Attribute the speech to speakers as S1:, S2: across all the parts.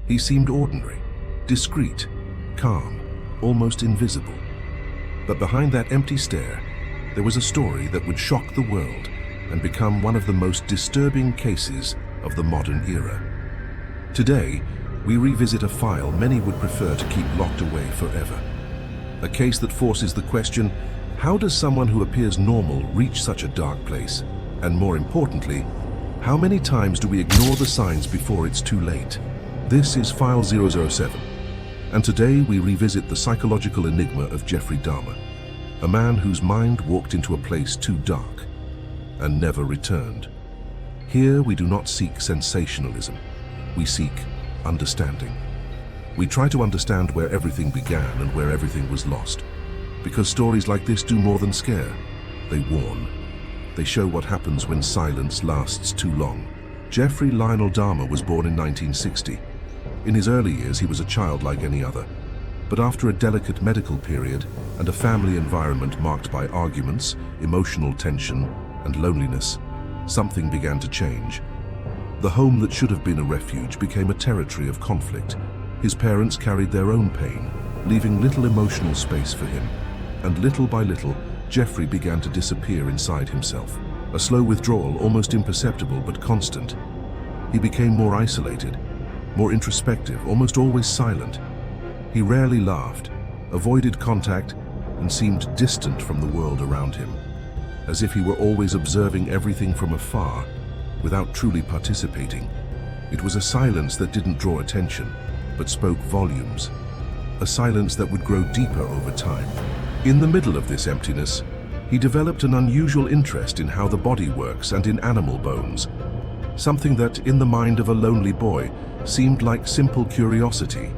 S1: He seemed ordinary, discreet, calm, almost invisible. But behind that empty stare, there was a story that would shock the world and become one of the most disturbing cases of the modern era. Today, we revisit a file many would prefer to keep locked away forever. A case that forces the question, how does someone who appears normal reach such a dark place? And more importantly, how many times do we ignore the signs before it's too late? This is File 007, and today we revisit the psychological enigma of Jeffrey Dahmer, a man whose mind walked into a place too dark and never returned. Here we do not seek sensationalism, we seek understanding. We try to understand where everything began and where everything was lost, because stories like this do more than scare, they warn. They show what happens when silence lasts too long. Jeffrey Lionel Dahmer was born in 1960. In his early years, he was a child like any other. But after a delicate medical period and a family environment marked by arguments, emotional tension, and loneliness, something began to change. The home that should have been a refuge became a territory of conflict. His parents carried their own pain, leaving little emotional space for him. And little by little, Jeffrey began to disappear inside himself. A slow withdrawal, almost imperceptible but constant. He became more isolated, more introspective, almost always silent. He rarely laughed, avoided contact, and seemed distant from the world around him, as if he were always observing everything from afar, without truly participating. It was a silence that didn't draw attention, but spoke volumes. A silence that would grow deeper over time. In the middle of this emptiness, he developed an unusual interest in how the body works and in animal bones. Something that, in the mind of a lonely boy, seemed like simple curiosity.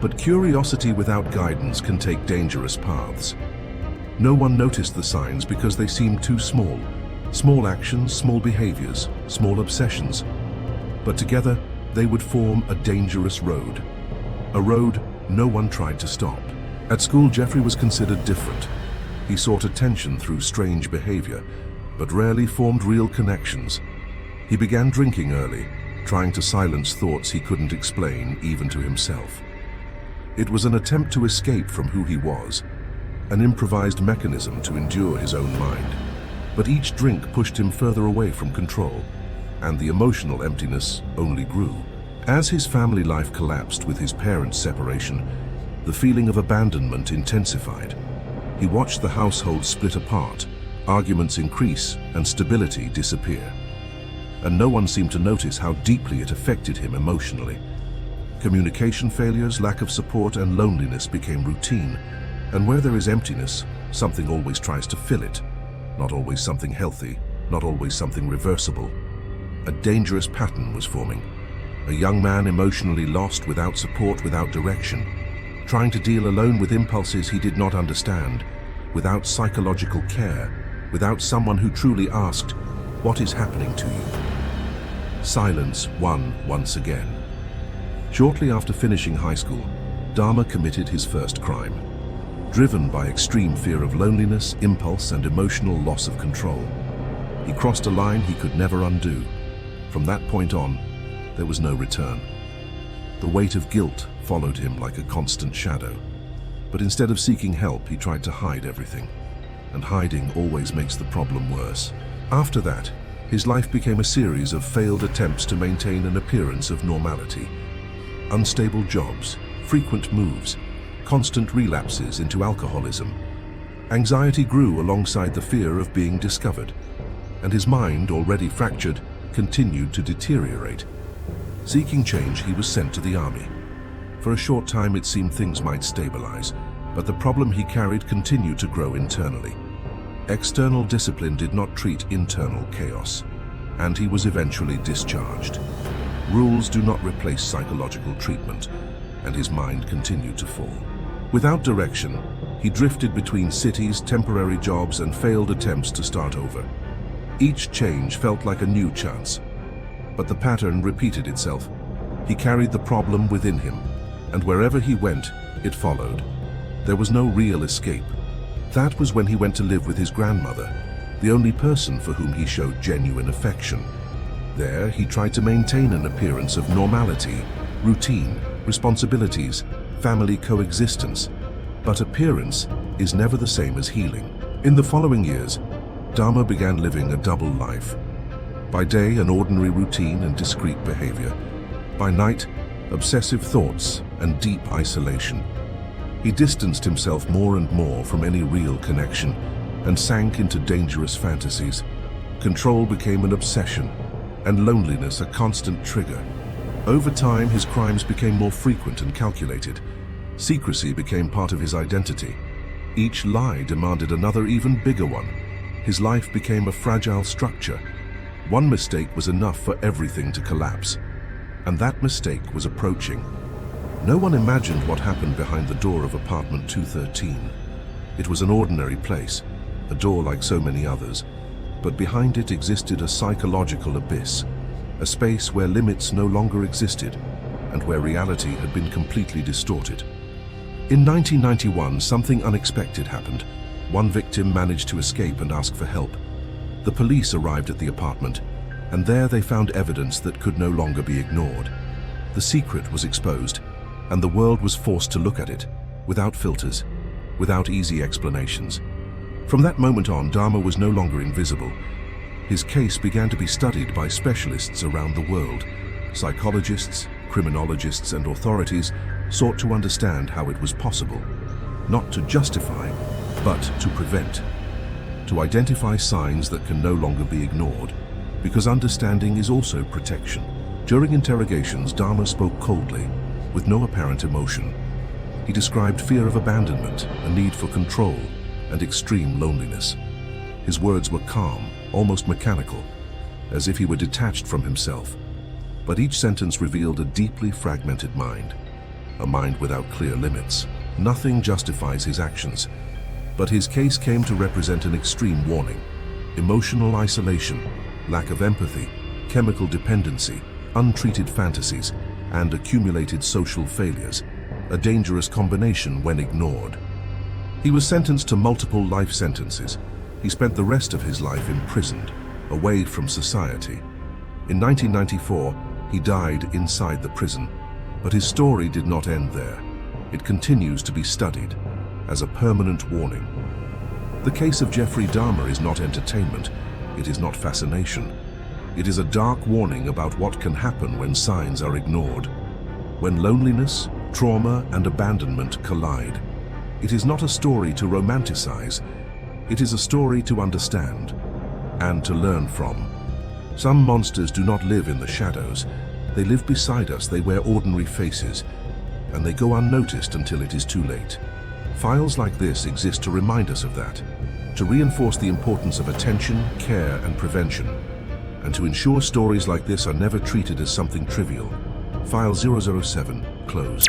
S1: But curiosity without guidance can take dangerous paths. No one noticed the signs because they seemed too small. Small actions, small behaviors, small obsessions. But together, they would form a dangerous road. A road no one tried to stop. At school, Jeffrey was considered different. He sought attention through strange behavior, but rarely formed real connections. He began drinking early, trying to silence thoughts he couldn't explain, even to himself. It was an attempt to escape from who he was, an improvised mechanism to endure his own mind. But each drink pushed him further away from control, and the emotional emptiness only grew. As his family life collapsed with his parents' separation, the feeling of abandonment intensified. He watched the household split apart, arguments increase, and stability disappear. And no one seemed to notice how deeply it affected him emotionally. Communication failures, lack of support, and loneliness became routine. And where there is emptiness, something always tries to fill it. Not always something healthy, not always something reversible. A dangerous pattern was forming. A young man emotionally lost, without support, without direction, trying to deal alone with impulses he did not understand, without psychological care, without someone who truly asked, "What is happening to you?" Silence won once again. Shortly after finishing high school, Dahmer committed his first crime. Driven by extreme fear of loneliness, impulse, and emotional loss of control, he crossed a line he could never undo. From that point on, there was no return. The weight of guilt followed him like a constant shadow. But instead of seeking help, he tried to hide everything. And hiding always makes the problem worse. After that, his life became a series of failed attempts to maintain an appearance of normality. Unstable jobs, frequent moves, constant relapses into alcoholism. Anxiety grew alongside the fear of being discovered, and his mind, already fractured, continued to deteriorate. Seeking change, he was sent to the army. For a short time, it seemed things might stabilize, but the problem he carried continued to grow internally. External discipline did not treat internal chaos, and he was eventually discharged. Rules do not replace psychological treatment, and his mind continued to fall. Without direction, he drifted between cities, temporary jobs, and failed attempts to start over. Each change felt like a new chance, but the pattern repeated itself. He carried the problem within him, and wherever he went, it followed. There was no real escape. That was when he went to live with his grandmother, the only person for whom he showed genuine affection. There, he tried to maintain an appearance of normality, routine, responsibilities, family coexistence. But appearance is never the same as healing. In the following years, Dahmer began living a double life. By day, an ordinary routine and discreet behavior. By night, obsessive thoughts and deep isolation. He distanced himself more and more from any real connection and sank into dangerous fantasies. Control became an obsession, and loneliness a constant trigger. Over time, his crimes became more frequent and calculated. Secrecy became part of his identity. Each lie demanded another, even bigger one. His life became a fragile structure. One mistake was enough for everything to collapse. And that mistake was approaching. No one imagined what happened behind the door of apartment 213. It was an ordinary place, a door like so many others, but behind it existed a psychological abyss, a space where limits no longer existed and where reality had been completely distorted. In 1991, something unexpected happened. One victim managed to escape and ask for help. The police arrived at the apartment, and there they found evidence that could no longer be ignored. The secret was exposed, and the world was forced to look at it, without filters, without easy explanations. From that moment on, Dahmer was no longer invisible. His case began to be studied by specialists around the world. Psychologists, criminologists, and authorities sought to understand how it was possible, not to justify, but to prevent. To identify signs that can no longer be ignored, because understanding is also protection. During interrogations, Dahmer spoke coldly, with no apparent emotion. He described fear of abandonment, a need for control, and extreme loneliness. His words were calm, almost mechanical, as if he were detached from himself. But each sentence revealed a deeply fragmented mind, a mind without clear limits. Nothing justifies his actions, but his case came to represent an extreme warning. Emotional isolation, lack of empathy, chemical dependency, untreated fantasies, and accumulated social failures, a dangerous combination when ignored. He was sentenced to multiple life sentences. He spent the rest of his life imprisoned, away from society. In 1994, he died inside the prison, but his story did not end there. It continues to be studied as a permanent warning. The case of Jeffrey Dahmer is not entertainment. It is not fascination. It is a dark warning about what can happen when signs are ignored. When loneliness, trauma, and abandonment collide. It is not a story to romanticize. It is a story to understand and to learn from. Some monsters do not live in the shadows. They live beside us. They wear ordinary faces, and they go unnoticed until it is too late. Files like this exist to remind us of that, to reinforce the importance of attention, care, and prevention, and to ensure stories like this are never treated as something trivial. File 007 closed.